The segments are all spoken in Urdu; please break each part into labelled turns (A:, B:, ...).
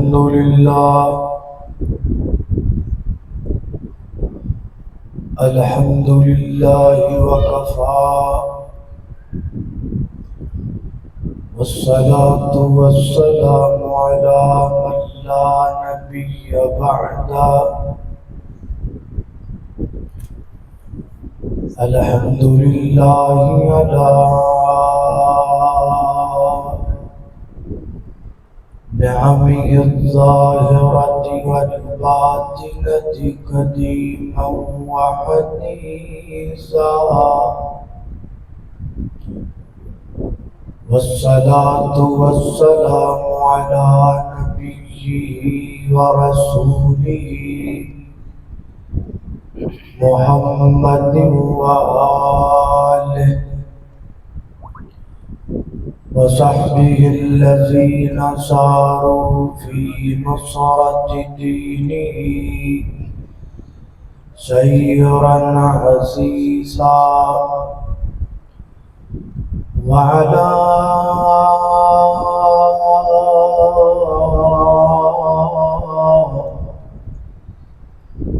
A: الحمد لله الحمد لله وكفى والصلاة والسلام على من لا نبي بعده الحمد لله على نعمه الظاهرة والباطنة قديما وحديثا والصلاة والسلام على نبيه ورسوله محمد وآله وصحبه الذين ساروا في نصرة دينه سيرا عزيزا وعلى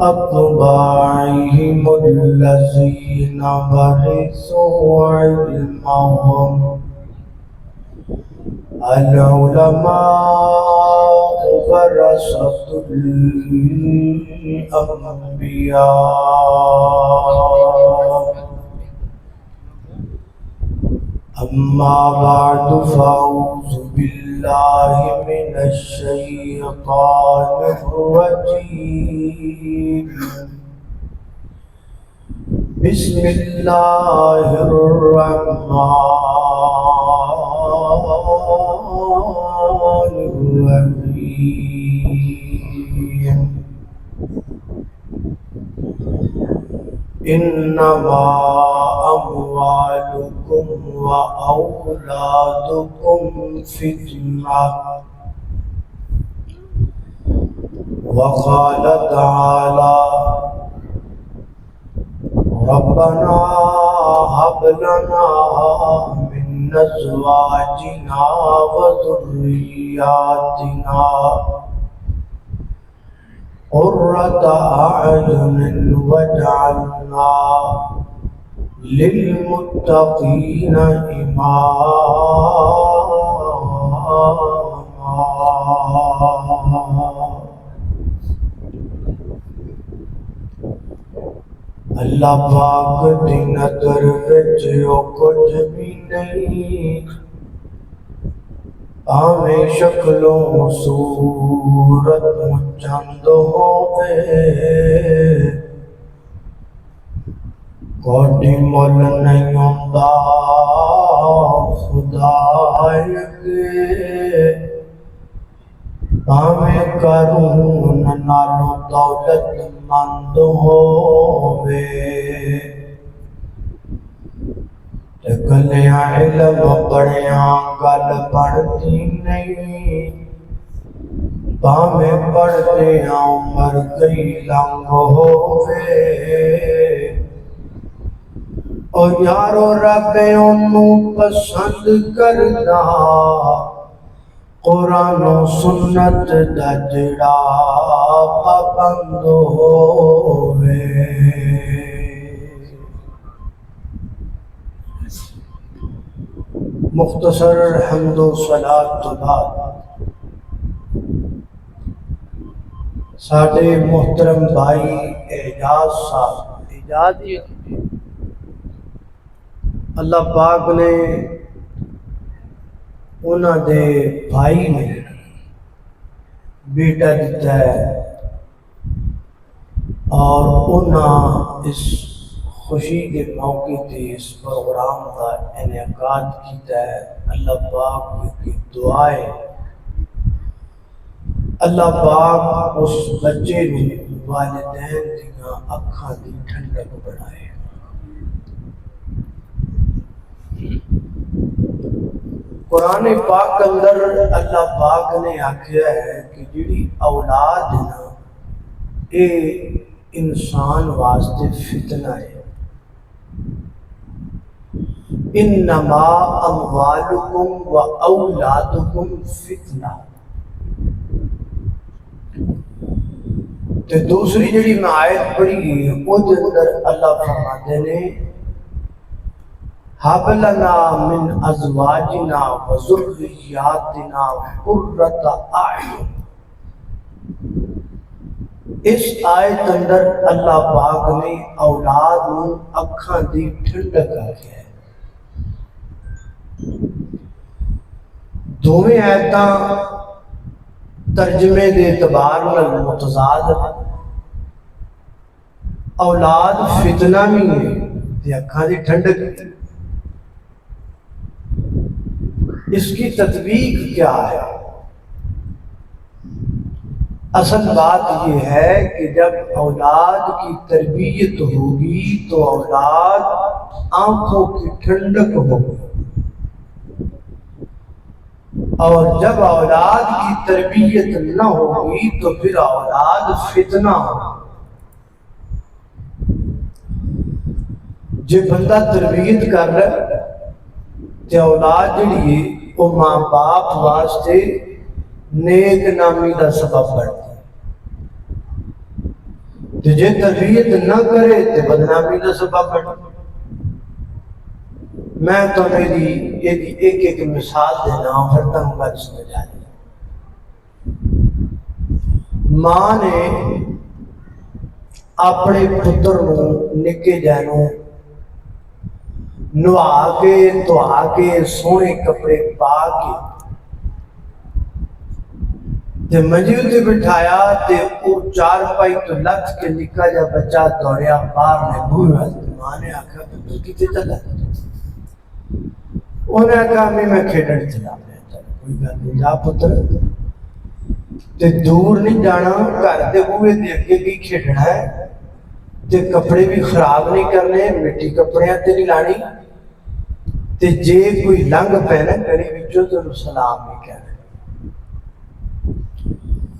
A: أتباعهم الذين ورثوا علمهم العلماء ورثة الأنبياء أما بعد فأعوذ بالله من الشيطان الرجيم بسم الله الرحمن الرحيم إنما أموالكم وأولادكم فتنة وقال تعالى ربنا هب لنا من أزواجنا وذرياتنا قرة أعين واجعلنا للمتقين إماما اللہ پاک دی نظر وچ او کچھ بھی نہیں آویں شکلوں صورت چند ہوئے کوئی مل نہیں ہوندا خدا اگے آویں کرون نالوں دولت مند ہووے گلیاں علم پڑھیاں گل پڑھتی نہیں بھاویں پڑھتے عمر گئی لنگ ہووے او یارو رب انہوں پسند کرنا قرآن و سنت دا جڑا پابند ہووے مختصر حمد و صلاۃ تو بعد ساڈے محترم بھائی اعجاز صاحب اعجاز ہی اللہ پاک نے انہاں دے بھائی نے بیٹا دیتا ہے اور انہاں اس خوشی کے موقع تے اس پروگرام کا انعقاد کیتا ہے اللہ پاک کی دعا ہے اللہ پاک اس بچے نے والدین دیاں اکھاں دی ٹھنڈک بنائے قرآن پاک اندر اللہ پاک نے آکھیا ہے کہ جڑی اولاد ہے نا اے انسان واسطے فتنہ ہے انما اموالکم و اولادکم فتنہ تے دوسری جڑی میں آیت پڑھی او دے اندر اللہ فرماتے نے ہَبْ لَنَا مِنْ أَزْوَاجِنَا وَذُرِّيَّاتِنَا قُرَّةَ أَعْيُنٍ۔ اس آیت اندر اللہ پاک نے اولاد نوں اکھاں دی ٹھنڈک آکھیا ہے۔ دوویں آیتاں ترجمے دے اعتبار نال متضاد، اولاد فتنہ بھی ہے تے اکھاں دی ٹھنڈک بھی۔ اس کی تطبیق کیا ہے؟ اصل بات یہ ہے کہ جب اولاد کی تربیت ہوگی تو اولاد آنکھوں کی ٹھنڈک ہوگی، اور جب اولاد کی تربیت نہ ہوگی تو پھر اولاد فتنہ ہوگی۔ جو بندہ تربیت کر رہا تے اولاد جڑی ہے وہ ماں باپ واسطے نیک نامی دا سبب بنتی، تے جے تربیت نہ کرے تے بدنامی دا سبب بنتی۔ میں تو ایک ایک مثال دینا ہوں، پھر تم بات سمجھ آ جائے۔ ماں نے اپنے پتر نوں نکے جانوں نوا کے دھوا کے سونے کپڑے پا کے تے منجی تے بٹھایا تے او چار پائی تو لت کے نکا جا بچہ دوڑیا باہر نے بوئے۔ ماں نے آکھا پتر کتے چلا؟ انہوں نے کہا میں کھیڈن چلا گیا۔ کوئی گل نہیں، جا پتر، تے دور نہیں جانا، گھر دے بوئے دے اگے بھی کھیڈنا ہے، تے کپڑے بھی خراب نہیں کرنے، مٹی کپڑے تے نہیں لانی، تے جے کوئی لنگ پہنے کڑی وچوں تے سلام نہیں کہنا۔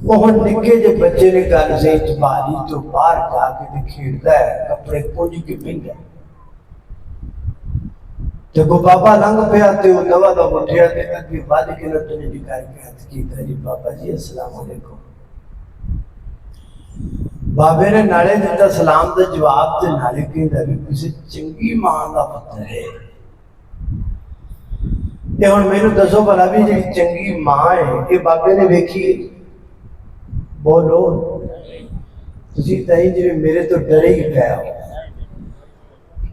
A: وہ نکے جے بچے نے گل سے باری تو باہر جا کے تے کھیڈدا ہے، کپڑے پونج کے پیندا ہے۔ تے کو بابا لنگ پیا تے وہ دوا دا اٹھیا تے اگے ود کے نتنے دی کر کے ہاتھ کیتا، جی بابا جی السلام علیکم۔ بابے نے نالے دیتا سلام دا جواب تے نالے کہندا بھی کسی چنگی ماں دا پتر ہے۔ تے ہن مینوں دسو بھلا بھی جی چنگی ماں ہے یہ بابے نے ویکھی؟ بولو تسی تائیں جی میرے تو ڈرے ہی پیا ہو۔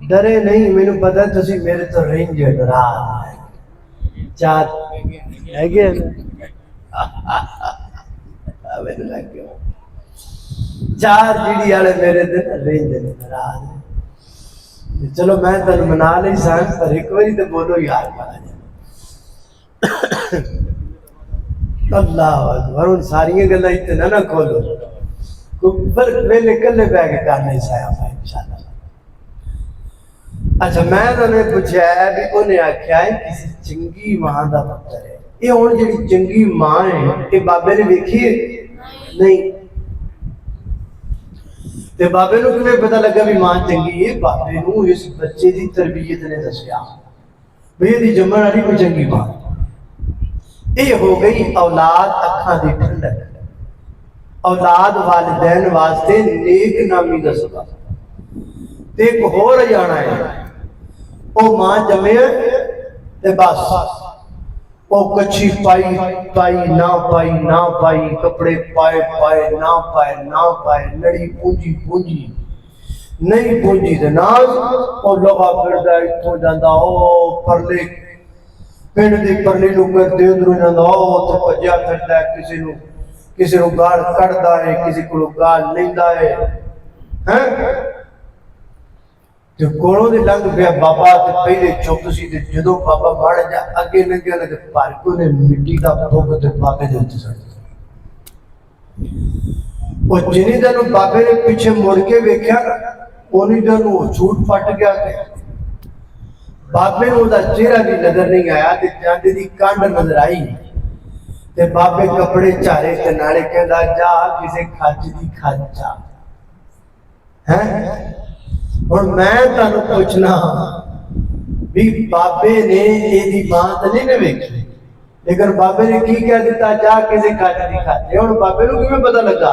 A: ڈرے نہیں، مینوں پتہ ہے تسی میرے تو رنج ڈرا چار ہے گیا چار جیڑی والے میرے دن رنج ڈرا۔ چلو میں تن منا نہیں سان پر ایک باری تو بولو یار مارا جائے۔ اللہ اکبر، ان ساری گلاں اتنا نہ کھولو، ویلے کلے بہ کے کر نہیں سایا انشاءاللہ۔ اچھا میں تمہیں پوچھا ہے بھی انہیں آکھیا ہے کسی چنگی ماں دا پتر ہے، یہ ہن جڑی چنگی ماں ہے یہ بابے نے ویکھی ہے؟ نہیں۔ تے بابے نوں کیویں پتہ لگا بھی ماں چنگی ہے؟ بابے نوں اس بچے دی تربیت نے دسیا بھی یہ جمن والی کوئی چنگی ماں۔ یہ ہو گئی اولاد اکھاں دی ٹھنڈک، اولاد والدین واسطے نیک نامی دا سبب۔ تے ایک ہو جانا ہے، او ماں جمے تے بس او کچھی پائی پائی نہ پائی نہ پائی، کپڑے پائے پائے نہ پائے نہ پائے، لڑی پونجی پونجی نہیں پونجی تے نال او لگا پھردا اتھوں جاندا او پرلے پنڈ دی پرلی نوں کرتے ادھروں جاندا او تے بھجیا پھردا ہے، کسی نوں گال کڈدا ہے، کسی کولوں گال لیندا ہے۔ تے کولوں دی لنگ پیا بابا تے پہلے چپ سی تے جدوں بابا مڑ جا اگے لنگیا تے پر کو نے مٹی دا پھوک تے بابے دے تے سٹ او جنی دن بابے نے پیچھے مڑ کے ویکھیا اونی دن وہ جھوٹ پٹ گیا تے بابے نوں دا چہرہ بھی نظر نہیں آیا تے جاندے دی کانڈ نظر آئی تے بابے کپڑے چارے تے نالے کہندا جا کسے کھج دی کھج جا۔ اور میں تانوں پوچھنا بھی بابے نے یہ دی ماں تے نہیں ویکھی، لیکن بابے نے کی کہہ دیتا جا کسے کھج دی کھج۔ ہن بابے نوں کیویں پتہ لگا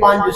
A: 5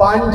A: 5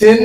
A: 3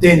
A: 3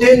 A: 3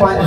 A: 5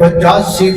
A: 85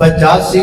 A: 85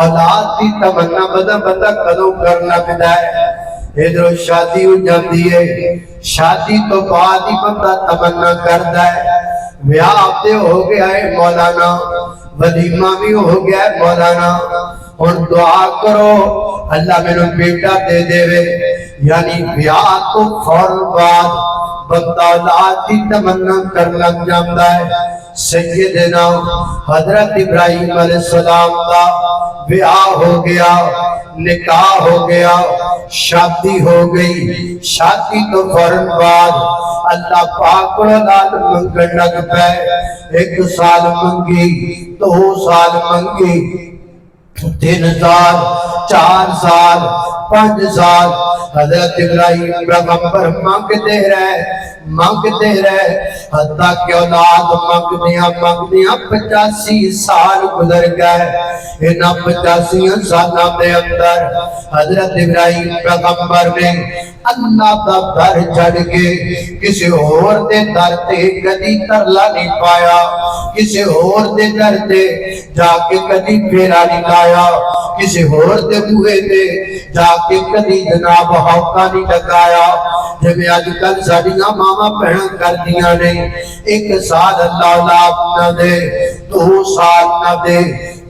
A: اولاد دی تمنا بندہ کدوں کر لگدا ہے؟ ادھر شادی ہو جاتی ہے، شادی تو بعد ہی بندہ تمنا کردا ہے، بیاہ تے ہو گیا ہے مولانا، ولیمہ بھی ہو گیا ہے مولانا، اور دعا کرو اللہ میرے بیٹا دے دے وے، یعنی بیاہ تو فوراً بعد بندہ اولاد دی تمنا کر لگ جاتا ہے۔ سیدنا حضرت ابراہیم علیہ السلام کا بیاہ ہو گیا، نکاح ہو گیا، شادی ہو گئی، شادی تو فوراً بعد اللہ پاک اولاد منگن لگ پے، 1 سال منگی، 2 سال منگی، 3 سال، 4 سال، 5 سال، حضرت ابراہیم پیغمبر مانگتے رہے، حتیٰ کہ اولاد مانگدیاں 85 سال گزر گئے۔ ان 85 سالوں کے اندر حضرت ابراہیم پیغمبر نے اللہ کا در چڑھ کے کسی اور دے در تے کدی ترلا نہیں پایا، کسی اور دے در تے جا کے کدی پھیرا نہیں لایا، کسی اور دے بوئے تے جا کے کدی جناب ہوکا نہیں لگایا، جب آج کل ساڑیاں ماما پہن کر دیا نہیں، 1 سال اللہ اولاد نہ دے، 2 سال نہ دے،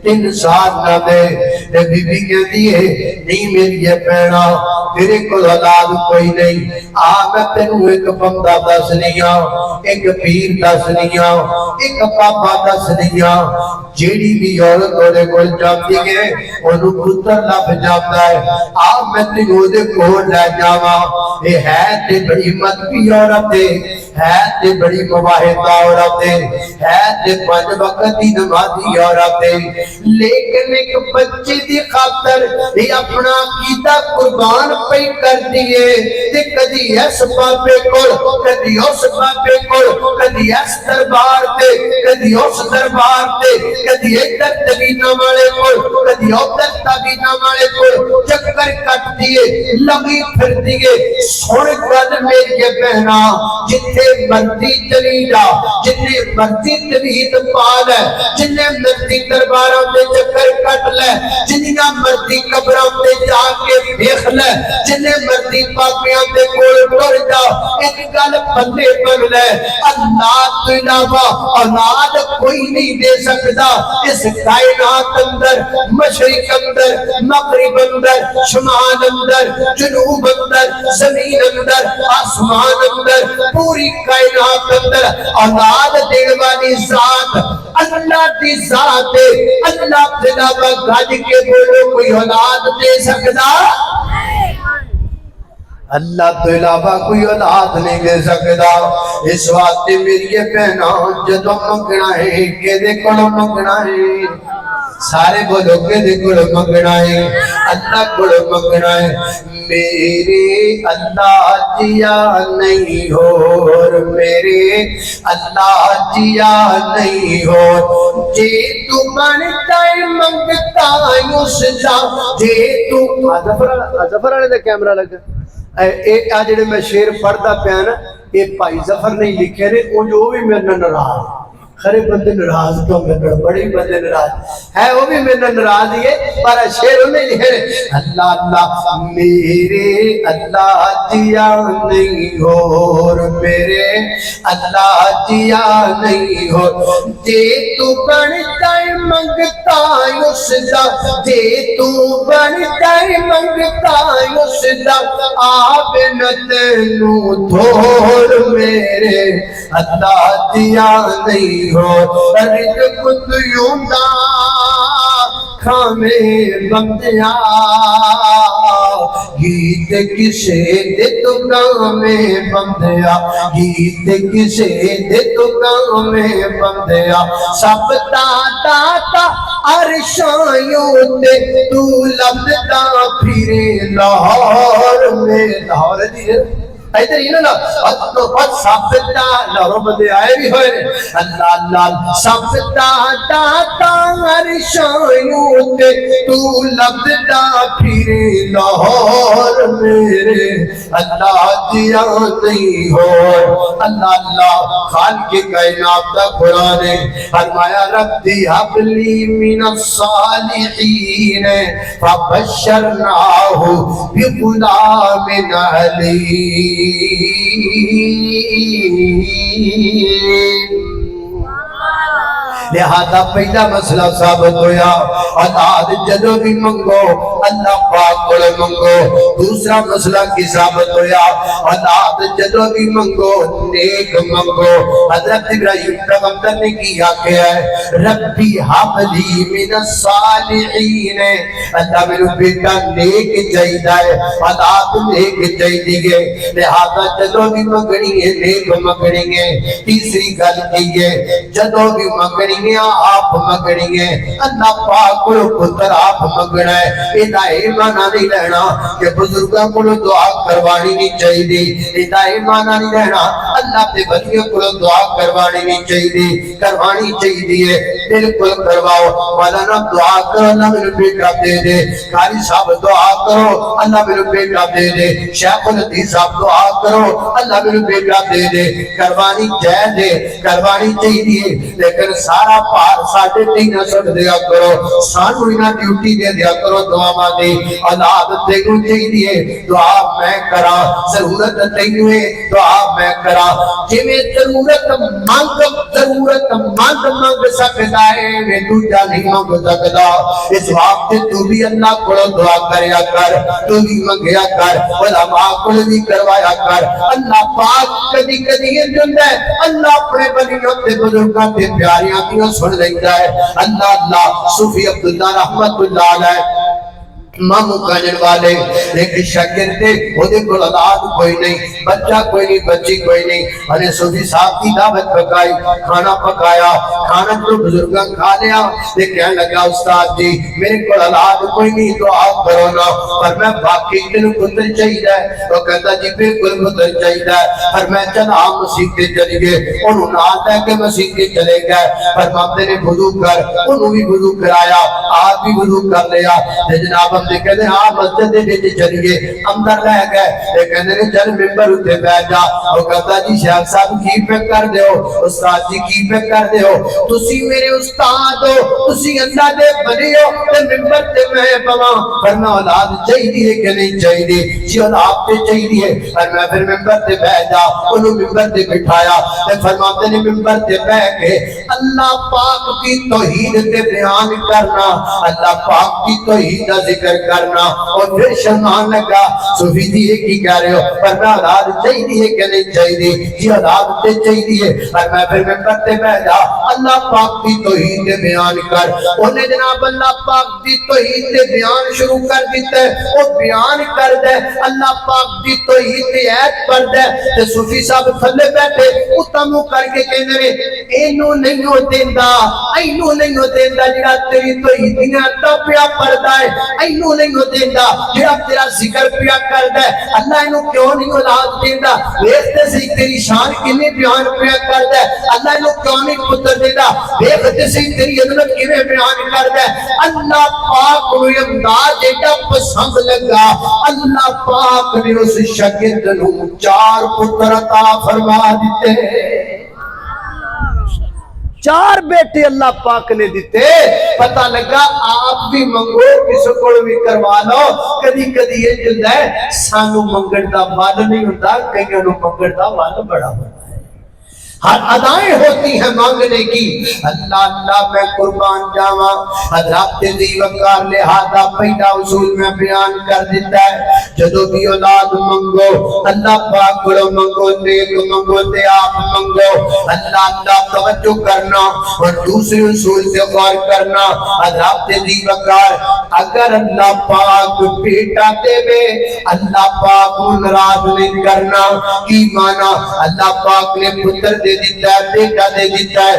A: 3 سال نہ دے، بی بی کہتی ہے نہیں میری یہ پہنا تیرے کو اولاد کوئی نہیں، میں تینوں ایک بندہ دس نیا، ایک پیر دس نیا، ایک پاپا دس نیا، جیڑی بھی عورت ہونے کو جاتی ہے انہوں پتر لب جاتا ہے، میں تینوں دے کو لے جاوا، یہ ہے تے بڑی مدبی عورت ہے تے بڑی مواہدہ عورت ہے تے 5 وقت دی نمازی عورت، لیکن ایک بچے دی خاطر یہ اپنا عقیدہ قربان پہ کر دیئے، تے کدی اس پاپے کول، کدی اس پاپے کول، کدی اس دربار تے، کدی اس دربار تے، کدی ادھر تبینہ والے کول، کدی ادھر تبینہ والے کول، چکر کٹ دیئے، لگی پھر دیئے۔ سن گل میری بہنا، جتنے مرضی چلی جا، جتنے مرضی توحید پا لے، جتنے مرضی درباروں تے چکر کٹ لے، جتنا مرضی قبروں تے جا کے دیکھ لے، جتنے مرضی پاپیاں تے کول ٹر جا، ایک گل بندے بن لے، اللہ تو علاوہ اولاد کوئی نہیں دے سکتا۔ اس کائنات اندر، مشرق اندر، مغرب اندر، شمال اندر، جنوب اندر، زمین اندر، آسمان اندر، پوری کائنات اندر اولاد دینے والی ذات اللہ دی ذات ہے۔ اللہ علاوہ گاج کے بولو کوئی اولاد دے سکتا؟ اللہ تو علاوہ کوئی اولاد نہیں دے سکتا۔ اس واسطے میری بہنا جدوں منگنا ہے کہ دے کولوں منگنا ہے، سارے بولو کہ دے کولوں منگنا ہے، اللہ کولوں منگنا ہے۔ میرے اللہ جیا نہیں ہو، میرے اللہ جیا نہیں ہو، جے تو بنتا ہے منگتا اس جا، جے تو ظفر والے دا کیمرہ لگا، جڑے میں شعر پڑھتا پیا نا، یہ بھائی ظفر نہیں لکھے نے، وہ بھی میرے نال ناراض، خرے بندے ناراض تو میرے بڑے بندے ناراض ہے، وہ بھی میرے ناراض ہی ہے، پر شعر نہیں لکھے نے۔ اللہ اللہ میرے اللہ جیا نہیں ہو، میرے اللہ جیا نہیں ہو، جے تو بنتا ہے منگتا اس دا، جے تو بنتا ہے منگتا اس دا، آپ نہ تینوں دھوڑ میرے اللہ دیا نہیں ہو، رزق دیوں دا کھامے بندیاں، گیت کسے دے تو کامے بندیاں، گیت کسے دے تو کامے بندیاں، سب داتا عرشایوں تے تو لبدا پھرے لاہور میں، لاہور دیئے ادھر ہی نا سب لاہوروں بندے آئے بھی ہوئے، اللہ اللہ سب داتا عرشوں تے تو لبدا پھرے لاہور میرے اللہ دیا نہیں ہو اللہ اللہ خالق کائنات کا قرآن ہے فرمایا ربی حبلی من الصالحین فبشرناہ بغلام علیم لہذا پہلا مسئلہ ثابت ہویا اولاد جدو بھی منگو اللہ پاک کو منگو دوسرا مسئلہ کی ثابت ہویا اولاد جدو بھی منگو نیک منگو حضرت ابراہیم پیغمبر نے کیا کیا ہے ربی حبلی من الصالحین اللہ میرے بیٹا نیک چاہیدہ ہے اولاد نیک چاہیدہ ہے لہذا جدو بھی منگنی ہے نیک منگنی ہے تیسری گل کی ہے جدو بھی منگنی آپ مگنی ہے اللہ پاک کو پتر آپ مگنا ہے ادائی مانا نہیں لینا کہ بزرگاں کو دعا کروانی نہیں چاہیے ادائی مانا نہیں لینا اللہ پہ بھلیوں کو دعا کروانی نہیں چاہیے کروانی چاہیے بالکل کرواؤ مولانا دعا کرو اللہ میرے بیٹا دے دے قاری صاحب دعا کرو اللہ میرے بیٹا دے دے شیخ الحدیث صاحب دعا کرو اللہ میرے بیٹا دے دے کروانی جائز ہے کروانی چاہیے لیکن سارا پار ساڑھے تین سٹ دیا کرو سانو انہا ڈیوٹی دے دیا کرو دعا ماں اولاد تینوں چاہیے دعا میں کرا ضرورت تینوں ہے دعا میں کرا جی میں ضرورت مانگ سکتا ہے میں دوجہ نہیں مانگ سکتا اس وقت تو بھی اللہ کو دعا کریا کر تو بھی منگیا کر علماء کو بھی کروایا کر اللہ پاک کدی کدی یہ جندہ ہے اللہ اپنے بلیوں سے بزرگاں سے پیاریاں کیوں سن لیتا ہے اللہ اللہ صوفی عبداللہ رحمت اللہ علیہ مامو کانجن والے لیکن شاگرد تھے وہ دیکھو اولاد کوئی نہیں بچہ کوئی نہیں بچی کوئی نہیں انہیں صوفی صاحب کی دعوت پکائی کھانا پکایا کھانا جو بزرگاں کھا لیا یہ کہنے لگا استاد جی میرے کو اولاد کوئی نہیں تو آپ کرو نا پر میں باقی دن پتر چاہیے وہ کہتا جی بالکل پتر چاہیے پر میں چلا مسیح کے چلے گئے انہوں نے آتا ہے کہ مسیح کے چلے گئے پر مابدے نے وضو کر انہوں بھی وضو کرایا آپ بھی وضو کر لیا جناب ہم نے کہتے ہیں آپ مسجد دے چلیے اندر رہ گئے یہ کہتے ہیں چل ممبر اٹھے بیٹھ جا وہ کہتا جی شیخ صاحب کی پہ کر دے ہو استاد جی کی پہ کر دے ہو تسی میرے استاد ہو تسی اللہ دے بنے ہو تے ممبر تے میں پواں فرما اولاد چاہیے کہ نہیں چاہیے جی اولاد تے چاہیے اور میں پھر ممبر تے بیٹھ جا انہوں ممبر تے بٹھایا تے فرماتے نے ممبر تے بیٹھ کے اللہ پاک کی توحید تے بیان کرنا اللہ پاک کی توحید کا ذکر کرنا اور پھر شرمان لگا صوفی جی یہ کی کہہ رہے ہو پر میں اولاد چاہیے کہ نہیں چاہیے جی اولاد تے چاہیے اور میں پھر میں پڑھتے بیٹھا اللہ پاک کی توحید بیان کر انہیں جناب اللہ پاک کی توحید بیان شروع کر دیتا ہے وہ بیان کر دے اللہ پاک کی توحید ایت پڑھ دے تے صوفی صاحب تھلے بیٹھے اتمو کر کے کہنے رہے اینو نہیں ہو دیندہ اینو نہیں ہو دیندہ جڑا تیری توحیدیاں تا پیا پڑھدا ہے اینو نہیں ہو دیندہ جڑا تیرا ذکر پیا کردا ہے اللہ اینو کیوں نہیں اولاد دیندہ ویکھتے سی تیری شان کنے بیان پیا کردا ہے اللہ اینو کیوں نہیں پتر دیندہ ویکھتے سی تیری عظمت کنے بیان کردا ہے اللہ پاک کو انداز ایڈا پسند لگا اللہ پاک نے اس شاگرد نو 4 پتر عطا فرما دیتے 4 بیٹے اللہ پاک نے دیتے پتہ لگا آپ بھی منگو کس کو بھی کروا لو کدی کدی یہ جلد ہے سانو منگڑ دا وال نہیں ہوتا کہیں انہوں منگڑ دا وال بڑا ہوتا ہے ہر ادائیں ہوتی ہیں مانگنے کی اللہ اللہ میں قربان جاواں حضرات دی وقار لہذا پہلا اصول میں بیان کر دیتا ہے جدو بھی اولاد منگو اللہ پاک کو منگو نیک منگو تے آپ منگو اللہ اللہ توجہ کرنا اور دوسرے اصول سے غور کرنا حضرات دی وقار اگر اللہ پاک بیٹا دے بے اللہ پاک ناراض نہیں کرنا کی مانا اللہ پاک نے پتر دے
B: دے دیتا ہے، بیٹا دے دیتا ہے،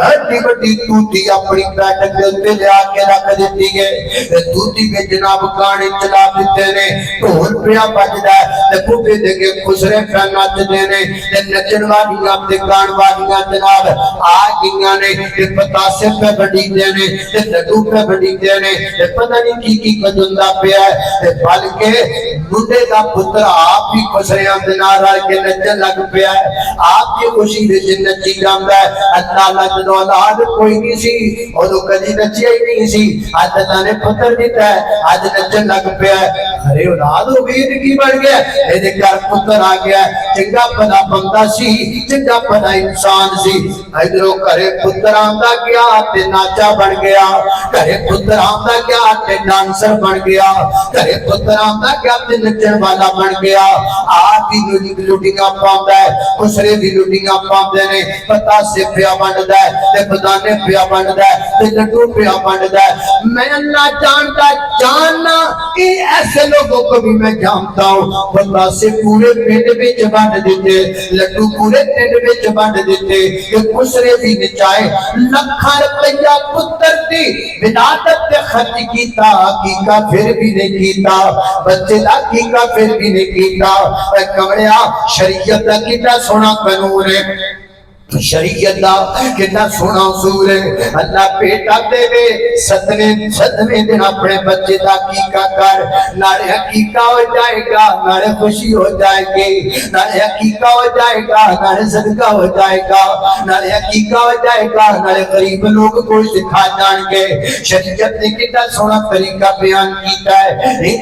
B: ایڈی بڑی توتی اپنی بیٹھ کے اتنے لیا کے رکھ دیتی ہے، توتی میں جناب گانے چلا دیتے نے، ڈھول پیا بجدا ہے، بوبے دے کے خسرے پہ نچدے نے، نچن والیاں تے گان والیاں جناب آ گئیاں نے، پتاسے پہ بڑھیندے نے، لڈو پہ بڑھیندے نے، پتہ نہیں کی کجندا پیا ہے، بلکہ منڈے دا پتر آپ ہی خسریاں دے نال رل کے نچن لگ پیا ہے، آپ کی خوشی وچ نچی جاندا ہے۔ اللہ اللہ جدوں اولاد کوئی نہیں سی اودوں کدی نچیا ہی نہیں سی، اج اللہ نے پتر دیتا ہے، اج نچن لگ پیا ہے، ارے اولاد ہو گئی تے کی بن گیا، اے گھر پتر آ گیا، چنگا بھلا بندہ سی، چنگا بھلا انسان سی، ادھروں گھرے پتر آندا گیا تے ناچا بن گیا، گھرے پتر آندا گیا تے ڈانسر بن گیا، گھرے پتر آندا گیا تے نچن والا بن گیا، آپ ہی لوٹیاں پاوندا ہے، خسرے دی لوٹیاں پاوندے نے، پتاسے پیا بندا ہے تے بدانے پیا بندا ہے تے لڈو پیا بندا ہے۔ میں اللہ جانتا جاننا کہ ایسے لوگوں کو بھی میں جانتا ہوں، پتاسے پورے پنڈ وچ بن دیتے، لڈو پورے پنڈ وچ بن دیتے، کہ خسرے بھی نچائے، لکھاں روپیہ پتر دی ولادت تے خرچ کیتا، حقیقہ پھر بھی نہیں کیتا، بچے دا حقیقہ پھر بھی نہیں کیتا۔ اے کمڑیا شریعت دا کتنا سونا قانون ہے، شریعت دا کتنا سونا اصول ہے، اللہ بیٹا دے وے ستویں دن اپنے بچے دا حقیقہ کر، نالے حقیقہ ہو جائے گا، نالے خوشی ہو جائے گی، نالے حقیقہ ہو جائے گا، نالے صدقہ ہو جائے گا، نالے حقیقہ ہو جائے گا، نالے غریب لوگ کوئی دکھا جان گے۔ شریعت نے کتنا سونا طریقہ بیان کیتا ہے،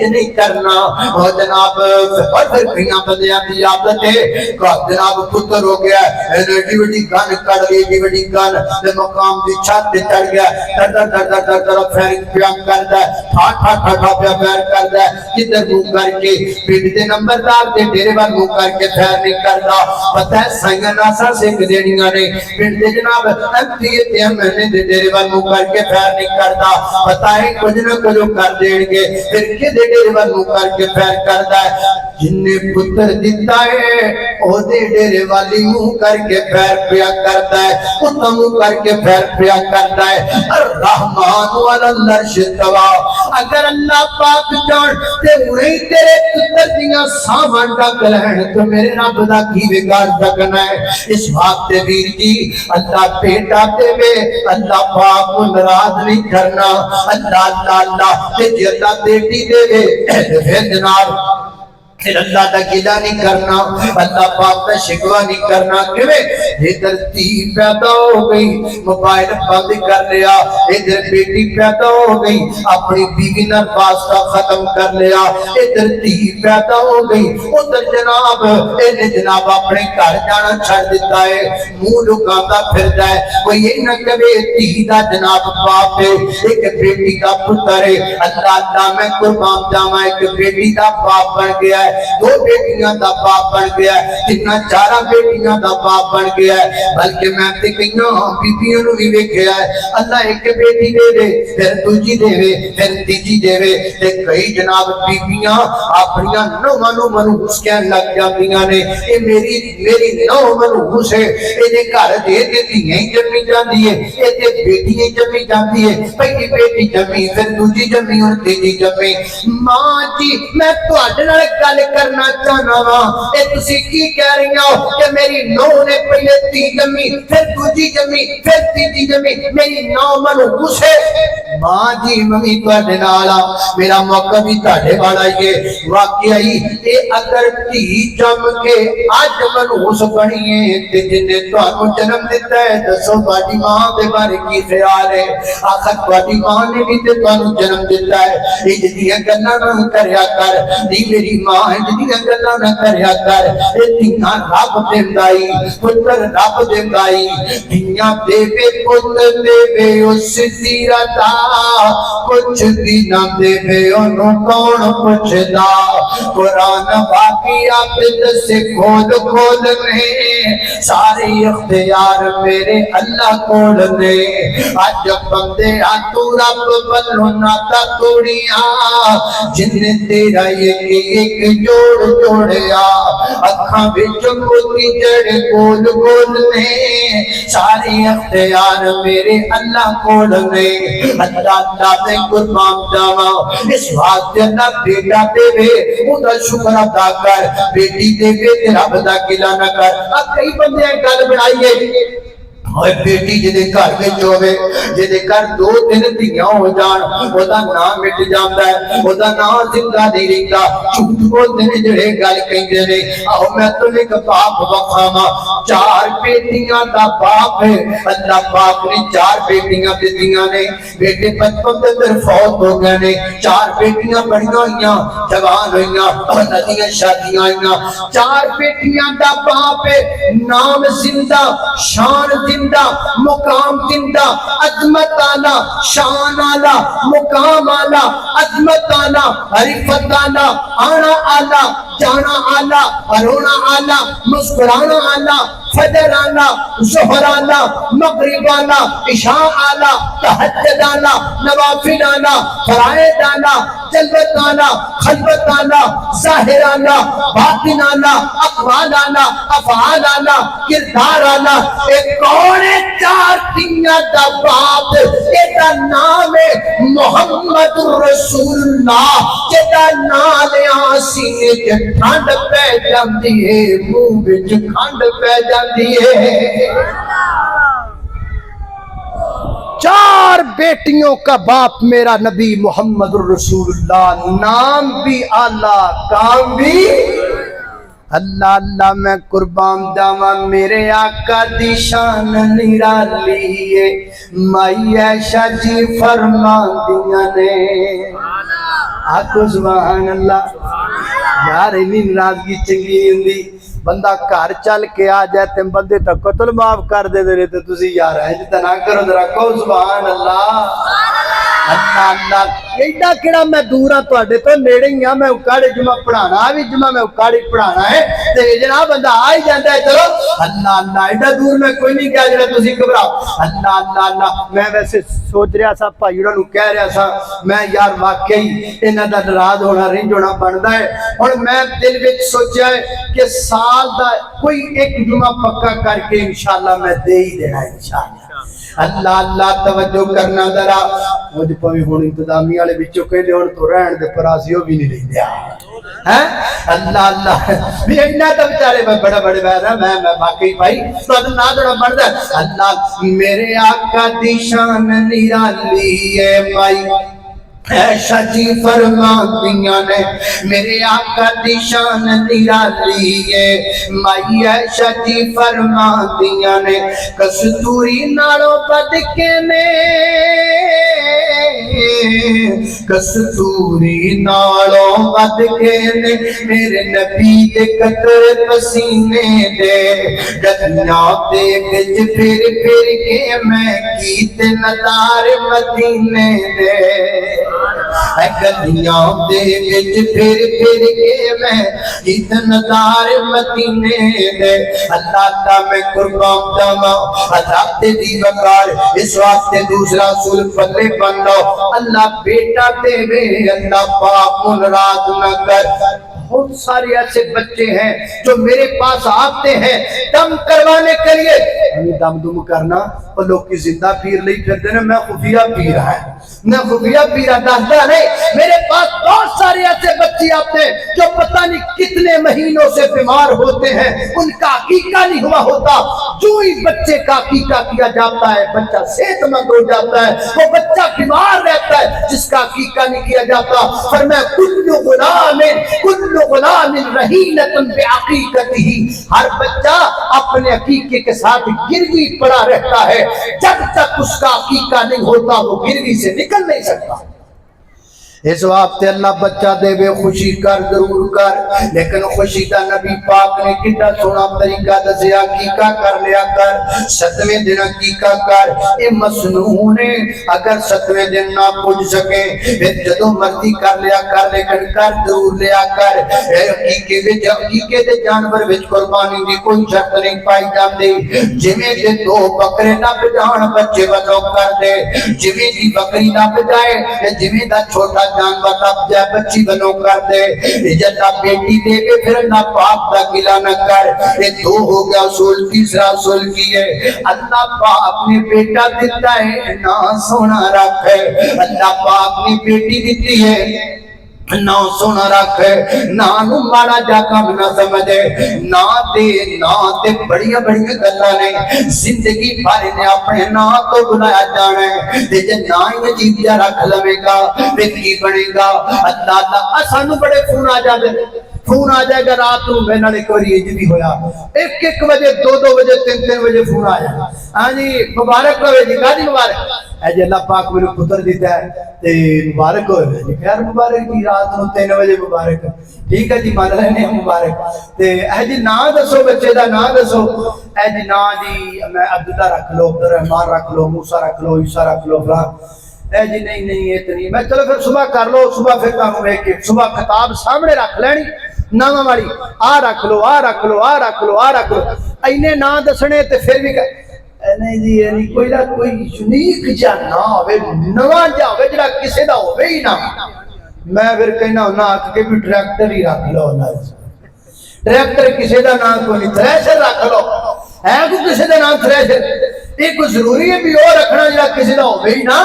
B: نہیں کرنا، اور جناب اور پھر کئیاں بندیاں دی عادت ہے کہ جناب پتر ہو گیا ایڈی بڑی گن کڑ لی، ایڈی بڑی گن تے مقام دی چھت تے چڑھ گیا، ڈر پھیر پیا کردا ہے، ٹھا پیا پھیر کردا ہے، جدھر منہ کر کے پنڈ دے نمبردار دے ڈیرے وال منہ کر کے پھیر نہیں کردا، پتہ ہے سائیاں ناسا سکھ دینیاں نے، پنڈ دے جناب ایم تے ایم دے ڈیرے وال منہ کر کے پھیر نہیں کردا، پتہ ہے کچھ نہ کچھ کر دین گے، پھر کے دے ڈیرے وال منہ کر کے پھیر کردا ہے، جن نے پتر دیتا ہے او دے ڈیرے والی منہ کر کے پھیر پیا کرتا ہے، اتنا منہ کر کے پھیر پیا کرتا ہے۔ الرحمن علی العرش استوی، اگر اللہ پاک جان تے انہیں تیرے پتر دیاں سامان ڈک لین تو میرے رب دا کی بگاڑ سکنا ہے۔ اس وقت ویر جی اللہ بیٹا دے وے، اللہ پاک کو ناراض نہیں کرنا، اللہ اللہ اللہ تے جی اللہ بیٹی دے وے پھر جناب پھر اللہ دا گلہ نہیں کرنا، اللہ پاک دا شکوہ نہیں کرنا، کیویں ادھر تھی پیدا ہو گئی موبائل بند کر لیا، ادھر بیٹی پیدا ہو گئی اپنی بیوی نال واسطہ ختم کر لیا، ادھر تھی پیدا ہو گئی ادھر جناب انہیں جناب اپنے گھر جانا چھڑ دیتا ہے، منہ لکاتا پھردا ہے، کوئی یہ نہ کہے تھی دا جناب باپ ہے، ایک بیٹی کا پتر ہے، اللہ اللہ میں قربان جاواں ایک بیٹی دا باپ بن گیا ہے، دو بیٹیاں دا باپ بن گیا ہے، تینا چارہ بیٹیاں دا باپ بن گیا ہے، بلکہ میں تے کئیاں بیبیاں نو بھی ویکھیا ہے، اللہ ایک بیٹی دے دے پھر دوجی دے وے پھر تیجی دے وے، تے کئی جناب بیبیاں اپنیاں نوواں نو منہوس کہن لگ جاندیاں نے، اے میری نو منہوس ہے، اے دے گھر دے دھیاں ہی جمی جاندی ہے، اے تے بیٹیاں جمی جاندی ہے، پہلی بیٹی جمی پھر دوجی جمی اور تیجی جمی۔ ماں جی میں تواڈے نال گل کرنا چاہنا وا، اے تسی کی کہہ رہی ہو کہ میری نو نے پہلے تی جمی پھر دوجی جمی پھر تیجی جمی، میری نو منہوس ہے؟ ماں جی ممی تواڈے نال میرا موقع بھی تواڈے والا ہی ہے، واقعی اے اگر تی جم کے اج منہوس بنی ہے تے جن نے تانوں جنم دیتا ہے دسو تواڈی ماں دے بارے کی خیال ہے؟ آخر تواڈی ماں نے بھی تے تانوں جنم دیتا ہے، اے جدیاں گلاں نہ کریا کر، نہیں میری ماں جدیاں گلاں نہ کریا کر، اے تیاں رب دیندائی پتر رب دیندائی، دنیا دے وے پتر دے وے اس دی رضا کچھ بھی نہ دے انہوں کون پوچھدا قرآن باقی آپ دسے کھول کھول نے سارے اختیار میرے اللہ کول نے اج بندے تو رب بلو ناتا توڑیاں جن تیرا ایک جوڑ جوڑیا اکھاں وچ موتی جڑے گول گول نے سارے اختیار میرے اللہ کول نے اللہ دے قربان جاواں اس واسطے اللہ بیٹا دے اوندا شکر ادا کر بیٹی دے تے رب دا گلا نہ کر کئی بندے گل بنائیے اور بیٹی جدے گھر وچ ہوے جدے گھر دو تین دھیاں ہو جان اودا نام مٹ جاندا ہے اودا نام زندہ نہیں رہندا جھوٹ بولدے نے جڑے گل کہندے نے آو میں تانوں ایک باپ وکھاواں چار بیٹیاں دا باپ ہے اللہ پاک نے چار بیٹیاں دتیاں نے بیٹے بچپن دے اندر فوت ہو گئے نے چار بیٹیاں بڑیاں ہوئیاں جوان ہوئیاں انہاں دیاں شادیاں ہوئیاں چار بیٹیاں دا باپ ہے نام زندہ شان زندہ مقام زندہ عظمت آلا شان آلا مقام آلا عظمت آلا عرفت آلا آنا آلا جانا آلا رونا آلا مسکرانا آلا فجر آلا ظہر آلا مغرب آلا عشاء آلا تہجد آلا نوافل آلا فرائض آلا جلوت آلا خلوت آلا ظاہر آلا باطن آلا اقوال آلا افعال آلا کردار آلا ایک کون چار دنیا دا باپ ایدہ نام ہے محمد رسول اللہ جیدہ نام سینے جے کھانڈ پہ جاندی ہے منہ وچ کھانڈ پہ جاندی ہے چار بیٹیوں کا باپ میرا نبی محمد رسول اللہ نام بھی اعلیٰ کام بھی اللہ اللہ میں قربان جاواں میرے آقا دی شان نرالی ہے مائی عائشہ جی فرمان دیاں نے آکو سبحان اللہ یار انہی ناراضگی چنگی نہیں ہوندی بندہ گھر چل کے آ جائے تے بندے تا قتل معاف کر دے دے تے تسی یار ہے جتا نہ کرو ذرا کہو سبحان اللہ اللہ اللہ ایڈا کیڑا میں دورا تواڈے تو نیڑے ہی ہاں میں اکاڑے جمعہ پڑھانا بھی جمعہ میں اکاڑے پڑھانا ہے تے جناب بندہ آ ہی جاندا ہے چلو اللہ اللہ ایڈا دور میں کوئی نہیں گیا جڑا تسی گھبراؤ اللہ اللہ اللہ میں ویسے سوچ رہا سا بھائیوں نوں کہہ رہا سا میں یار واقعی انہاں دا ناراض ہونا رنج ہونا بندا ہے ہن میں دل وچ سوچیا ہے کہ سال دا کوئی ایک جمعہ پکا کر کے انشاءاللہ میں دے ہی دینا انشاءاللہ اللہ اللہ توجہ کرنا ذرا مجھ پویں ہن انتظامی والے وچوں کہندے ہن تو رہن دے پراسی او بھی نہیں لیندے ہیں اللہ اللہ بھی انہاں تے بیچارے بڑے بڑے میں واقعی بھائی تو نہ جڑا بندا اللہ میرے آقا دی شان نرالی ہے بھائی عائشہ جی فرماندیاں نے میرے آقا دی شان نرالی ہے مائی عائشہ جی فرماندیاں نے کستوری نالوں بد کے نے کستوری نالوں بد کے نے میرے نبی دے قطر پسینے دے گدیاں دے گج پھر پھر کے میں کیت نظار مدینے دے گدیاں دے گج پھر پھر کے میں کیت نظار مدینے دے اللہ اللہ میں قربان جاواں عذاب تے دی وقار اس واسطے دوسرا سول پلے بن لو اللہ بیٹا دے وے اللہ پاک ناراض نہ کر بہت سارے ایسے بچے ہیں جو میرے پاس آتے ہیں دم کروانے کے لیے ہمیں دم دم کرنا اور لوگ کی زندہ پیر لئی پھر دینا میں خفیہ پیر ہے میں خفیہ پیرا دہتا نہیں میرے پاس بہت سارے ایسے بچے آتے ہیں جو پتہ نہیں کتنے مہینوں سے بیمار ہوتے ہیں ان کا عقیقہ نہیں ہوا ہوتا جو ہی بچے کا عقیقہ کیا جاتا ہے بچہ صحت مند ہو جاتا ہے وہ بچہ بیمار رہتا ہے جس کا عقیقہ نہیں کیا جاتا فرمایا کل غلام رہینۃ بعقیقتہ ہر بچہ اپنے عقیقے کے ساتھ گروی پڑا رہتا ہے جب تک اس کا عقیقہ نہیں ہوتا وہ گروی سے نکل نہیں سکتا اس واسطے اللہ بچہ دے بے خوشی کر ضرور کر، لیکن خوشی دا نبی پاک نے کتنا سونا طریقہ دسیا، حقیقہ کر لیا کر، 7ویں دن حقیقہ کر۔ اے مسنون ہے، اگر 7ویں دن نہ پہنچ سکے پھر جدو مرضی کر لیا کر، لیکن کر ضرور لیا کر۔ اے حقیقے دے جانور وچ قربانی دی کوئی شرط نہیں پائی جاندی، جویں دے 2 بکرے نہ بجان بچے بدو کر دے، جویں دی بکری نہ بجائے، جویں دا چھوٹا جانور نہ بجائے بچی بنو کر دے۔ جدا بیٹی دے کے پھر اللہ پاک دا گلہ نہ کر۔ یہ 2 ہو گیا اصول۔ تیسرا اصول کی ہے، اللہ پاک نے بیٹا دیتا ہے نہ سونا رکھ ہے، اللہ پاک نے بیٹی دیتی ہے نہ سونا رکھ ہے، نہ مارا جا کم نہ سمجھے، نہ تے بڑی گلا نے زندگی بھر نے اپنے نا تو بلایا جانا ہے، تے جے نا ہی عجیب جا رکھ لوے گا تے کی بنے گا؟ اللہ سانو بڑے فون آ جاندے، فون آ جائے گا رات کو میرے نال ایک باری انج بھی ہویا، 1 بجے 2 بجے 3 بجے فون آیا، ہاں جی مبارک ہوئے جی، کہا جی مبارک ہے جی، اللہ پاک میرے پتر دیتا ہے تے مبارک ہوئے جی، خیر مبارک جی، رات کو 3 بجے مبارک، ٹھیک ہے جی مان لینے مبارک تے اے جی نا دسو بچے دا نا دسو، اے جی نا جی میں عبداللہ رکھ لو، عبدالرحمان رکھ لو، موسیٰ رکھ لو، عیسیٰ رکھ لو فلاں، اے جی نہیں اتنی میں چلو پھر صبح کر لو، صبح پھر کہوں میں کہ صبح کتاب سامنے رکھ لینی ناواں والی، آ رکھ لو آ رکھ لو آ رکھ لو آ رکھ لو، اینے نا دسنے تے پھر بھی نہیں جی یعنی کوئی نہ کوئی یونیک جا نہ ہوئے، نواں جا ہوئے جڑا کسے دا ہوئے ہی نہ۔ میں پھر کہنا ہونا آکھ کے بھی ٹریکٹر ہی رکھ لو، ٹریکٹر کسے دا نام کو نہیں، تھریشر رکھ لو، ہے کو کسے دا نام تھریشر، ایک ضروری ہے بھی اور رکھنا جڑا کسی دا ہوئے ہی نا۔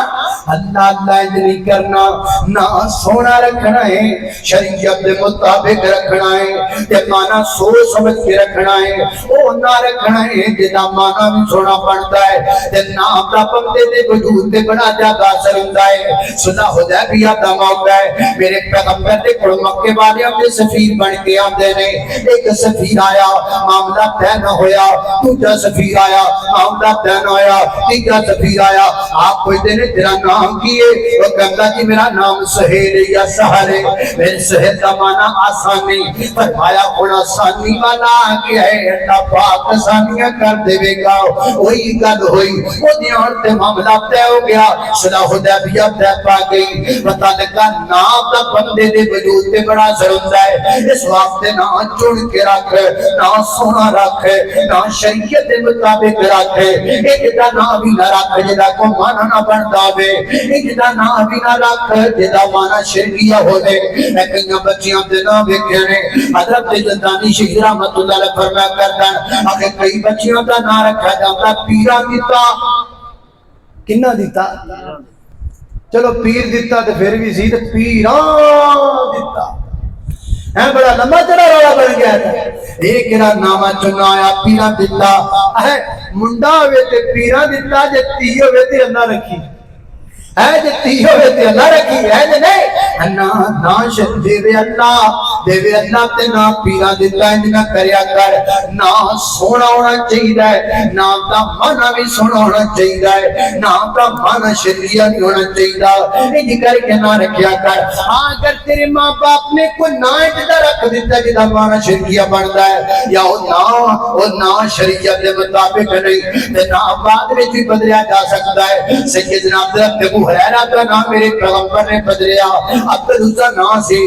B: اللہ نہیں کرنا، نہ سونا رکھنا ہے، شریعت دے مطابق رکھنا ہے، تے مانا سوچ سمجھ کے رکھنا ہے، او نہ رکھنا ہے جدا مانا بھی سونا پڑتا ہے، تے نام دا بندے دے وجود تے بڑا زیادہ اثر ہوندا ہے۔ صلح حدیبیہ دا موقع ہے، میرے پیغمبر دے کول مکے والے اپنے سفیر بن کے آندے نے، ایک سفیر آیا معاملہ طے نہ ہویا، دوجا سفیر آیا معاملہ طے نہ ہویا، تیسرا سفیر آیا، آپ کوئی دن تیرا نام کیے؟ وہ کہتا جی میرا نام سہیل یا سہل ہے، میرے سہل کا معنی آسانی، فرمایا کون آسانی والا آگے ہے، اللہ پاک آسانیاں کر دے گا۔ وہی گل ہوئی، وہ دیان تے معاملہ طے ہو گیا، صلح حدیبیہ طے پا گئی، پتہ لگا نام دا بندے دے وجود تے بڑا اثر ہوندا ہے۔ اس واسطے نہ چن کے رکھ، نہ سونا رکھ، نہ شریعت دے مطابق رکھ، ایک دا نام بھی نہ رکھ جدا کو مانا نہ بندا وے، ایک دا نام بھی نہ رکھ جدا مانا شرکیہ ہو دے۔ میں کئی بچیاں دے نام ویکھے نے، حضرت جلدانی شیخ رحمت اللہ علیہ فرمایا کرتا ہے، آخر کئی بچیاں دا نام رکھا جاتا پیرا دیتا، کنہ دیتا؟ چلو پیر دیتا تے پھر بھی سی تے پیران دیتا ہے، بڑا لمبا چڑا رولا بن گیا تھا۔ ایک ایرا نامہ چنا آیا پیران دیتا ہے، منڈا ہوئے تے پیران دیتا، جے تی ہوئے تے اللہ رکھی ہے، جے تی ہوئے تے اللہ رکھی ہے، جے نہیں ناشد دیوے اللہ تے نا پیران دیتا انجنا کریا کر، نا سونا ہونا چاہیے، نام دا مانا بھی سونا ہونا چاہیے، نام دا مانا شریعہ نہیں ہونا چاہیے، انج کر کے نہ رکھیا کر۔ اگر تیرے ماں باپ نے کوئی نا جدا رکھ دیتا جدا مانا شریعہ بنتا ہے، یا وہ نا شریعت دے مطابق نہیں، تے نا بعد میں بھی بدلیا جا سکتا ہے۔ سیدنا حضرت ابو ہریرہ کا نام میرے پیغمبر نے بدلیا، عبدالعزیز نام سے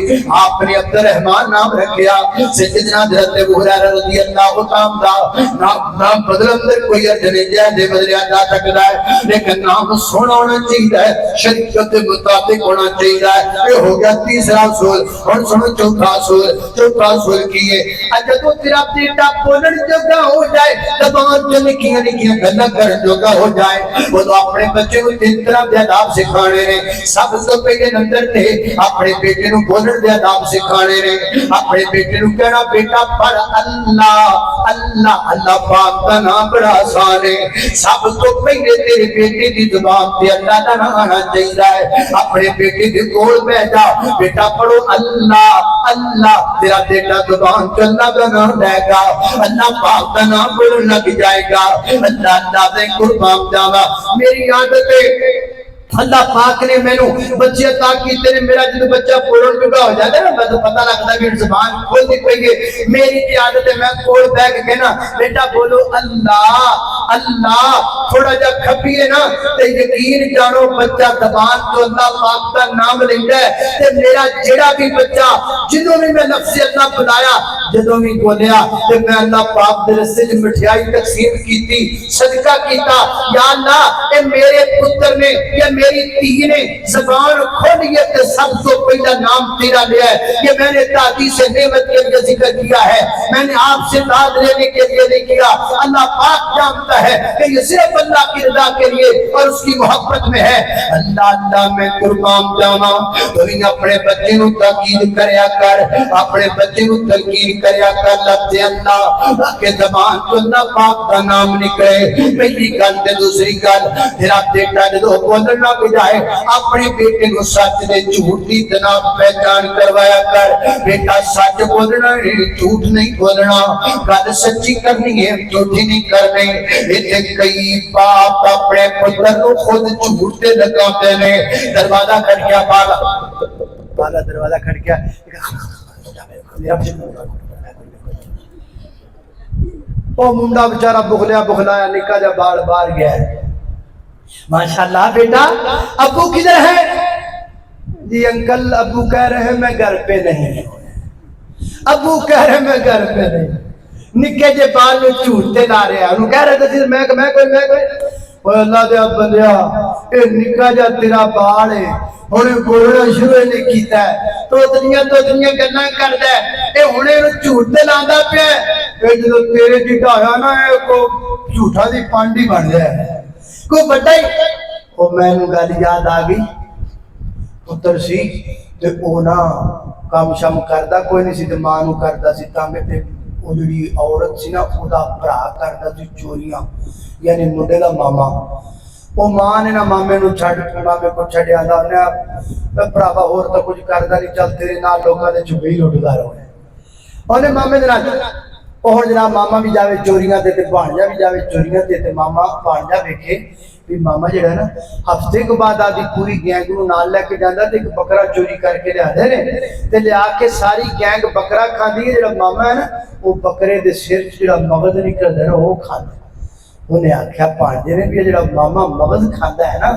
B: آپ نے عبدالرحمن نام رکھیا۔ سیدنا حضرت ابو ہریرہ رضی اللہ عنہ دا نام بدل اندر کوئی ارد نہیں جائے بدلیا جا سکتا ہے، لیکن نام سونا ہونا چاہیے، شریعت کے مطابق ہونا چاہیے۔ یہ ہو گیا تیسرا اصول۔ اور سنو چوتھا اصول کی ہے، جدو تیرا بیٹا بولن جوگا ہو جائے، زبان چ نکیاں نکیاں گلاں کرن جوگا ہو جائے، وہ تو اپنے بچے کو تین طرح دے آداب سکھانے نے۔ سب سے پہلے نمبر تے اپنے بیٹے نو بولن دے آداب سکھانے نے، اپنے بیٹے نو کہنا بیٹا پڑھ اللہ اللہ، اللہ پاک کا نام بڑا آسان ہے۔ سب سے پہلے تیرے بیٹے دی زبان تے اللہ کا نام آنا چاہیے، اپنے بیٹے دے کول بیٹھ جا، بیٹا پڑھو اللہ اللہ، تیرا بیٹا زبان تے اللہ کا نام لے گا، اللہ پاک کا نام بولن لگ جائے گا، اللہ اللہ دے قربان جاوا۔ میری عادت ہے
A: اللہ پاک نے مینوں بچے عطا کیتے نے میرا جدوں بچہ بولن جوگا ہو جاتا ہے نا مینوں پتہ لگدا کہ زبان کھول دی پئی ہے میری تے عادت ہے میں کول بیٹھ کے کہنا بیٹا بولو اللہ اللہ تھوڑا جا کھپیے نا تے یقین جانو بچہ زبان تو اللہ پاک دا نام لیندا ہے تے میرا جڑا بھی بچہ جدوں بھی میں لفظ اللہ بلایا جدوں بھی بولیا تے میں اللہ پاک دے رستے وچ مٹھائی تقسیم کیتی صدقہ کیتا یا اللہ اے میرے پتر نے یا میری تھی نے زبان کھولیے کہ سب تو پہلا نام تیرا لیا ہے یہ میں نے تعدی سے نعمت کے لیے ذکر کیا ہے میں نے آپ سے داد لینے کے لیے نہیں کیا اللہ پاک جانتا ہے کہ یہ صرف اللہ کی رضا کے لیے اور اس کی محبت میں ہے اللہ اللہ میں قربان جاواں تو ہی اپنے بچے نو تاکید کریا کر اپنے بچے نو تلقین کریا کر لفظ اللہ کہ زبان تو اللہ پاک کا نام نکلے پہلی گل تے دوسری گل تیرا بیٹا جدوں بولنا بجائے اپنے بیٹے کو سچ دے جھوٹ دی جناب پہچان کروایا کر بیٹا سچ بولنا جھوٹ نہیں بولنا گل سچی کرنی ہے جھوٹی نہیں کرنی ایتھے کئی باپ اپنے پتر کو خود جھوٹ تے لگاتے نے دروازہ کھڑکیا بالا دروازہ کھڑکیا او منڈا بیچارہ بغلایا نکا جا بال بار گیا ہے ماشاءاللہ بیٹا ابو کدھر ہے جی انکل ابو کہہ رہے ہیں میں گھر پہ نہیں ابو کہہ رہے ہیں میں گھر پہ نہیں نکے جے بال میں چوٹتے لا رہے ہیں انہوں کہہ رہے تھے میں کوئی اوہ اللہ دے اب بندیا اے نکا جا تیرا بال ہے انہیں بولنا شروع نہیں کیتا ہے تو دنیا گلنا کرتا ہے اے انہیں چوٹتے لاندہ پہ اے جو تیرے جیٹا آیا نا اے کو جھوٹا دی پانڈی بن جائے کوئی بڑا ہی وہ میں نو گل یاد آ گئی پتر سی تے او نا کام شام کردا کوئی نہیں سی تے ماں نو کردا سی تانگ تے او جڑی عورت سی نا او دا بھرا کردا سی چوریاں یعنی منڈے دا ماما او ماں نے نا مامے نو مامے کو چھڈیا دا نے بھراوا ہور تے کچھ کردا نہیں چل تیرے نال لوکاں دے چبئی لٹدا رہے اونے مامے دے نال اور جناب ماما بھی جاوے چوریاں تے بھانجا بھی جاوے چوریاں تے ماما بھانجا ویکھے بھی ماما جڑا ہے نا ہفتے کے بعد آدھی پوری گینگ نو نال لے کے جاندا تے ایک بکرا چوری کر کے لے آدے نے تے لیا کے ساری گینگ بکرا کھاندی ہے جڑا ماما ہے نا وہ بکرے دے سر جڑا مغز نکلدا ہے وہ کھاندا انہیں آکھیا بھانجے نے بھی جڑا ماما مغز کھاندا ہے نا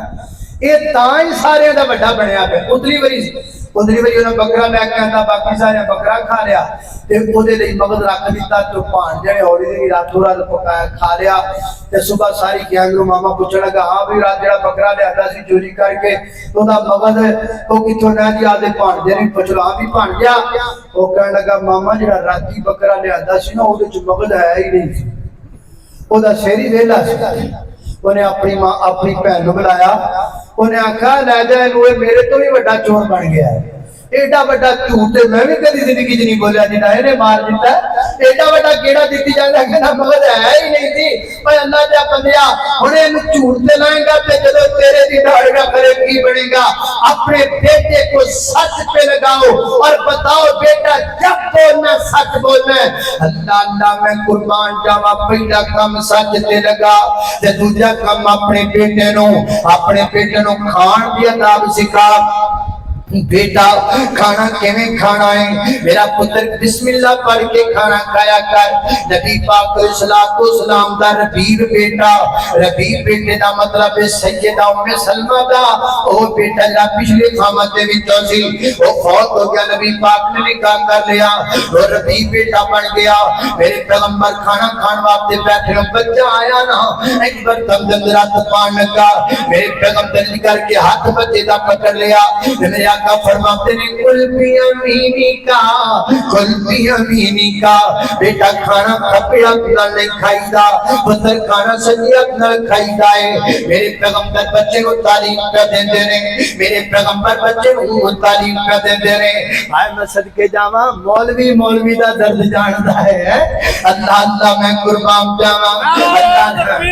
A: اے تاں ہی سارے دا بڑا بنیا پیا اتلی وری انہیں بکرا لے کے آندا باقی سارے بکرا کھا لیا تے او دے لئی مغز رکھ دیتا تو بھانجے نے ہولی دی راتوں رات پکایا کھا لیا تے صبح ساری گینگ نو ماما پوچھن لگا ہاں بھی رات جڑا بکرا لے آندا سی چوری کر کے تو دا مغز او کتھوں نہ جی آدے بھانجے نے پوچھ لو ہاں بھی بھانجا او کہن لگا ماما جڑا راتی بکرا لے آندا سی نا او دے وچ مغز ہے ہی نہیں سی او دا شہری ویلا سی انہیں اپنی ماں اپنی بہن نو بلایا انہیں آکھا لے جا اینو میرے تو بھی بڑا چور بن گیا ہے ایڈا بڑا جھوٹ میں بھی کدی زندگی چ نہیں بولیا جی نے مار دیتا ایڈا بڑا کیڑا دیتی جانا کہ مغز ہے ہی نہیں تھی اوے اللہ دے بندیا ہن اینو جھوٹ تے لائیں گا تے جدوں تیرے دی ہوئے گا پھر کی بنے گا اپنے بیٹے کو سچ پہ لگاؤ اور بتاؤ بیٹا جب بولنا سچ بولنا ہے اللہ اللہ میں قربان جاواں پہلا کام سچ تے لگا تے دوجا کام اپنے بیٹے نو کھان دی آداب سکھا بیٹا کھانا کیویں کھانا ہے میرا پتر بسم اللہ پڑھ کے کھانا کھایا کر نبی پاک علیہ الصلوۃ والسلام دا ربیب بیٹے دا مطلب ہے سیدہ ام سلمہ دا او بیٹا جا پچھلے قامت دے وچوں سی او فوت ہو گیا نبی پاک نے نکاح کر لیا اور ربیب بیٹا بن گیا میرے پیغمبر کھانا کھان واسطے بیٹھے بچہ آیا نا ایک بار دم دم رات پان لگا میرے پیغمبر نے کر کے ہاتھ بچے دا پکڑ لیا میرے آقا فرماتے ہیں کل بھی امینی کا بیٹا کھانا کھپڑا پلا نہیں کھائی دا پتر کھانا سجیت نہ کھائی دا ہے میرے پیغمبر بچے کو تعلیم کر دیندے نے میرے پیغمبر بچے کو تعلیم کر دیندے نے آئے میں صدقے جاواں مولوی دا درد جاندا ہے اللہ اللہ میں قربان جاواں اللہ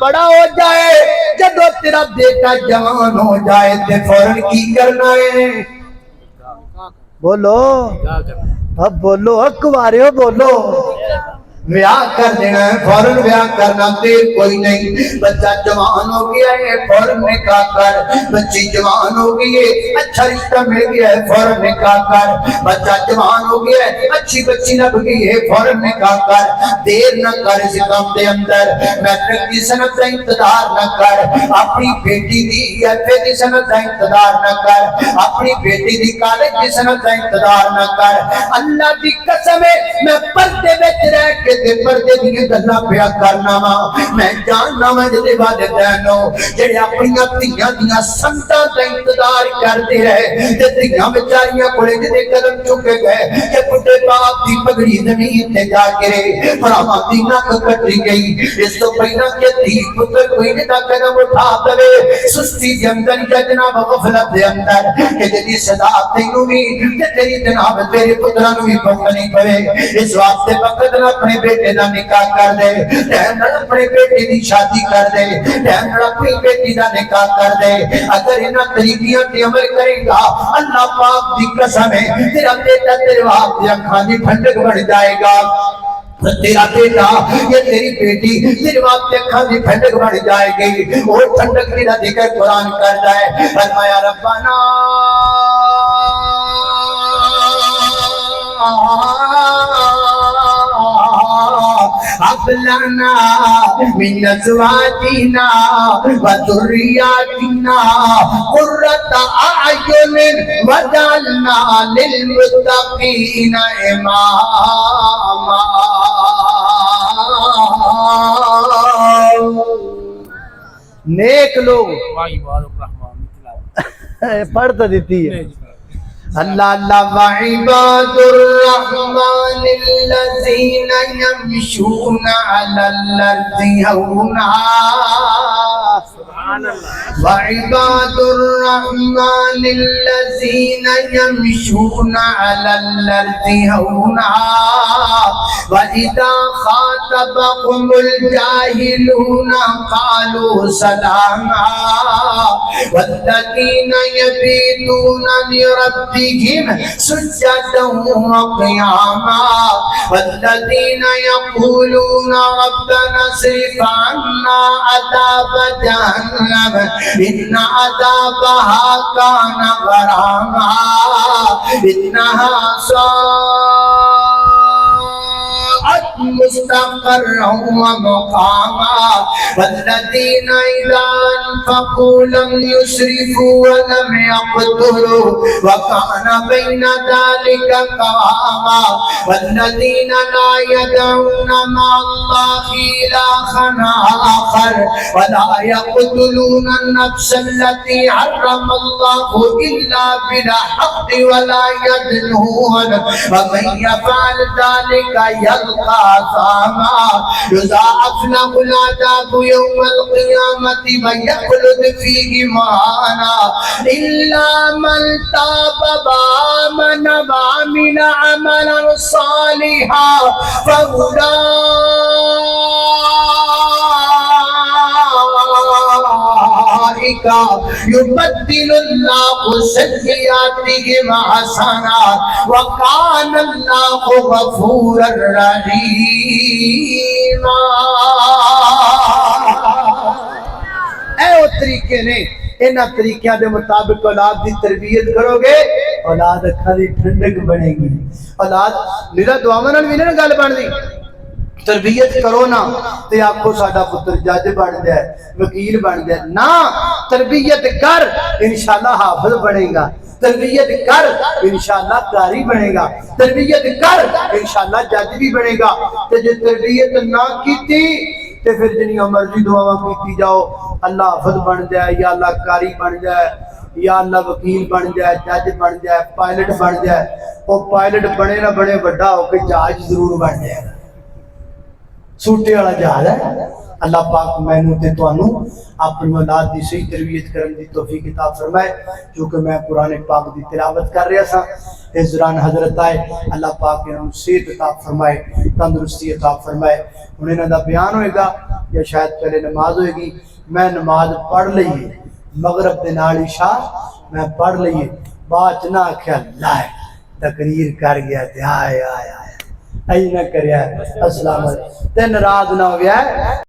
B: بڑا ہو جائے جدو تیرا بیٹا جوان ہو جائے تے فوراً کی کرنا ہے؟
A: بولو اب بولو اکوارے ہو بولو
B: بیاہ کر دینا ہے، فوراً بیاہ کرنا، دیر کوئی نہیں۔ بچہ جوان ہو گیا ہے فوراً نکاح کر، بچی جوان ہو گئی ہے اچھا رشتہ مل گیا ہے فوراً نکاح کر، بچہ جوان ہو گیا ہے اچھی بچی لگ گئی ہے فوراً نکاح کر، دیر نہ کر اس کام دے اندر۔ میٹرک کی سند کا انتظار نہ کر، اپنی بیٹی دی ایفے کی سند کا انتظار نہ کر، اپنی بیٹی دی کالج کی سند کا انتظار نہ کر۔ اللہ دی قسم ہے میں پردے وچ رہ کے تے پردے دی گلاں پیا کرنا وا، میں جاننا وا جے والدینو جڑے اپنی دھیاں دیاں سنتاں دا انتظار کردے رہے تے دھیاں بیچاریاں کولے جے قدم چکے گئے کہ بڈھے باپ دی پگڑی زمین تے جا گرے، بھراواں دی نک کٹی گئی، اس تو پہلا کہ دھی پتر کوئی نہیں دا قدم اٹھا دے سستی دے اندر یا جناب غفلت دے اندر کہ جدی صدا تینوں بھی تے تیری جناب تیرے پتراں نوں بھی پکڑنی پڑے۔ اس واسطے وقت نہ اپنے بیٹے دا نکاح کر دے، ٹائم نال اپنے بیٹے دی شادی کر دے، ٹائم نال اپنی بیٹی دا نکاح کر دے۔ اگر انہاں طریقیاں تے عمل کرے گا اللہ پاک دی قسم ہے تیرا بیٹا تیرے باپ دی اکھاں دی ٹھنڈک بڑھ جائے گا، تیرا بیٹا یا تیری بیٹی تیرے باپ دی اکھاں دی ٹھنڈک بڑھ جائے گی۔ وہ ٹھنڈک دا ذکر قرآن کرتا ہے، فرمایا ربنا هب لنا من ازواجنا وذرياتنا قرة اعين واجعلنا للمتقين اماما۔
A: نیک لوگ پڑھ تو دیتی ہے
B: اللہ اللہ وعباد الرحمن الذین یمشون علی الارض ہونا، وعباد الرحمن الذین یمشون علی الارض ہونا وَإِذَا خَاطَبَهُمُ الْجَاهِلُونَ قَالُوا سَلَامًا وَالَّذِينَ يَبِيتُونَ لِرَبِّهِمْ سُجَّدًا وَقِيَامًا وَالَّذِينَ يَقُولُونَ رَبَّنَا اصْرِفْ عَنَّا عَذَابَ جَهَنَّمَ إِنَّ عَذَابَهَا كَانَ غَرَامًا إِنَّهَا سَاءَتْ مستقرا ومقاما والذين إذا أنفقوا لم يسرفوا ولم يقتروا وكان بين ذلك قواما والذين لا يدعون مع الله إلها آخر ولا يقتلون النفس التي حرم الله إلا بالحق ولا يزنون ومن يفعل ذلك يلقى عظاما يضاعف له العذاب يوم القيامة ويخلد فيه مهانا إلا من تاب وآمن وعمل عملا صالحا يبدل الله سيئاتهم حسنات وكان الله غفورا رحيما۔
A: اے وہ طریقے نے انہاں طریقیاں دے مطابق اولاد دی تربیت کرو گے اولاد اکھاں دی ٹھنڈک بنے گی۔ اولاد میرا دعاواں نال وی نہ گل بن دی، تربیت کرو نا تے آکھو ساڈا پتر جج بن جائے وکیل بن جائے، نا تربیت کر انشاءاللہ حافظ بنے گا، تربیت کر انشاءاللہ قاری بنے گا، تربیت کر انشاءاللہ جج بھی بنے گا۔ تے جے تربیت نہ کیتی تے پھر جنیاں مرضی دعاواں کیتی جاؤ، اللہ حافظ بن جائے یا اللہ قاری بن جائے یا اللہ وکیل بن جائے، جج بن جائے، پائلٹ بن جائے، وہ پائلٹ بنے نہ بنے بڑا ہو کے جہاز ضرور بن جائے، سوٹے والا جہاز ہے۔ اللہ پاک مینوں تے تانوں اپنی اولاد دی صحیح تربیت کرن دی توفیق عطا فرمائے۔ چونکہ میں قرآن پاک دی تلاوت کر رہا سا، اس دوران حضرت آئے، اللہ پاک انہوں صحت عطا فرمائے، تندرستی عطا فرمائے۔ ہن انہاں دا بیان ہوئے گا یا شاید پہلے نماز ہوئے گی میں نماز پڑھ لئیے مغرب دے نال عشاء میں پڑھ لئیے بات نہ آکھیا لائے تقریر کر گیا تے آئے آئے آئے ای نہ کریا السلام علیکم تے ناراض نہ ہو گیا